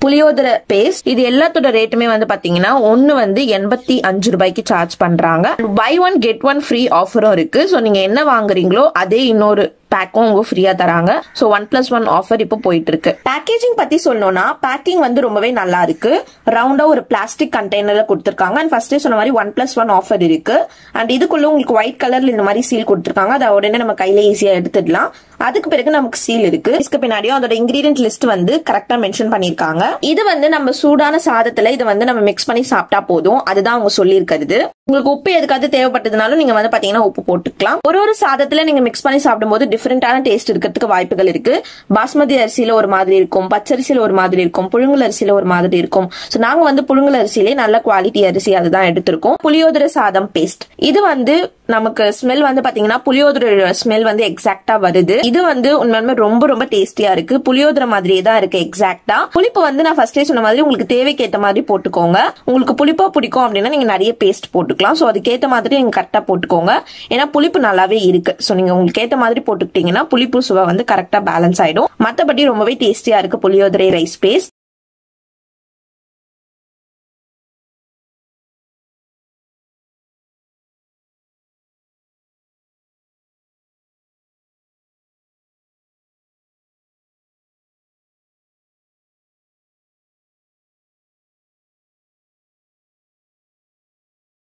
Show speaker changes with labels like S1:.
S1: புளியோதரை paste. இது எல்லாத்தோட ரேட்டுமே வந்து பாத்தீங்கன்னா ஒன்னு வந்து 85 ரூபாய்க்கு சார்ஜ் பண்றாங்க. Buy one get one free ஆஃபரும் இருக்கு. சோ நீங்க என்ன வாங்குறீங்களோ அதே இன்னொரு பேக்கும் உங்க ஃப்ரீயா தராங்க. சோ 1+1 ஆஃபர் இப்போ போயிட்டு இருக்கு. பேக்கேஜிங் பத்தி சொல்லணும்னா பேக்கிங் வந்து ரொம்பவே நல்லா இருக்கு. ரவுண்டா ஒரு பிளாஸ்டிக் கண்டெய்னர்ல கொடுத்திருக்காங்க. அண்ட் ஃபர்ஸ்டே சொன்ன மாதிரி 1+1 ஆஃபர் இருக்கு. அண்ட் இதுக்குள்ள உங்களுக்கு ஒயிட் கலர்ல இந்த மாதிரி சீல் கொடுத்திருக்காங்க. அதை உடனே நம்ம கையில ஈஸியா எடுத்துடலாம். அதுக்கு பிறகு நமக்கு சீல் இருக்கு. இதுக்கு பின்னாடியும் அதோட இன்கிரீடியன்ட் லிஸ்ட் வந்து கரெக்டா மென்ஷன் பண்ணிருக்காங்க. இது வந்து நம்ம சூடான சாதத்துல இதை வந்து நம்ம மிக்ஸ் பண்ணி சாப்பிட்டா போதும். அதுதான் அவங்க சொல்லி இருக்கிறது. உங்களுக்கு உப்பு எதுக்காவது தேவைப்பட்டதுனாலும் நீங்க வந்து பாத்தீங்கன்னா உப்பு போட்டுக்கலாம். ஒரு சாதத்துல நீங்க மிக்ஸ் பண்ணி சாப்பிடும்போது டிஃபரெண்டான டேஸ்ட் இருக்கிறதுக்கு வாய்ப்புகள் இருக்கு. பாஸ்மதி அரிசியில ஒரு மாதிரி இருக்கும், பச்சரிசியில ஒரு மாதிரி இருக்கும், புழுங்கல் அரிசியில ஒரு மாதிரி இருக்கும். சோ நாங்க வந்து புழுங்கல் அரிசியிலே நல்ல குவாலிட்டி அரிசி அதுதான் எடுத்திருக்கோம். புளியோதரை சாதம் பேஸ்ட் இது வந்து நமக்கு ஸ்மெல் வந்து பாத்தீங்கன்னா புளியோதரை ஸ்மெல் வந்து எக்ஸாக்டா வருது. இது வந்து உண்மையுமே ரொம்ப ரொம்ப டேஸ்டியா இருக்கு. புளியோதரை மாதிரியே தான் இருக்கு எக்ஸாக்டா. புளிப்பு வந்து நான் ஃபர்ஸ்டே சொன்ன மாதிரி உங்களுக்கு தேவைக்கு ஏற்ற மாதிரி போட்டுக்கோங்க. உங்களுக்கு புளிப்பா பிடிக்கும் அப்படின்னா நீங்க நிறைய பேஸ்ட் போட்டுக்கலாம். சோ அதுக்கேற்ற மாதிரி நீங்க கரெக்டா போட்டுக்கோங்க. ஏன்னா புளிப்பு நல்லாவே இருக்கு. சோ நீங்க உங்களுக்கு ஏற்ற மாதிரி போட்டுக்கிட்டீங்கன்னா புளிப்பு சுவை வந்து கரெக்டா பேலன்ஸ் ஆயிடும். மத்தபடி ரொம்பவே டேஸ்டியா இருக்கு புளியோதரை ரைஸ் பேஸ்ட்.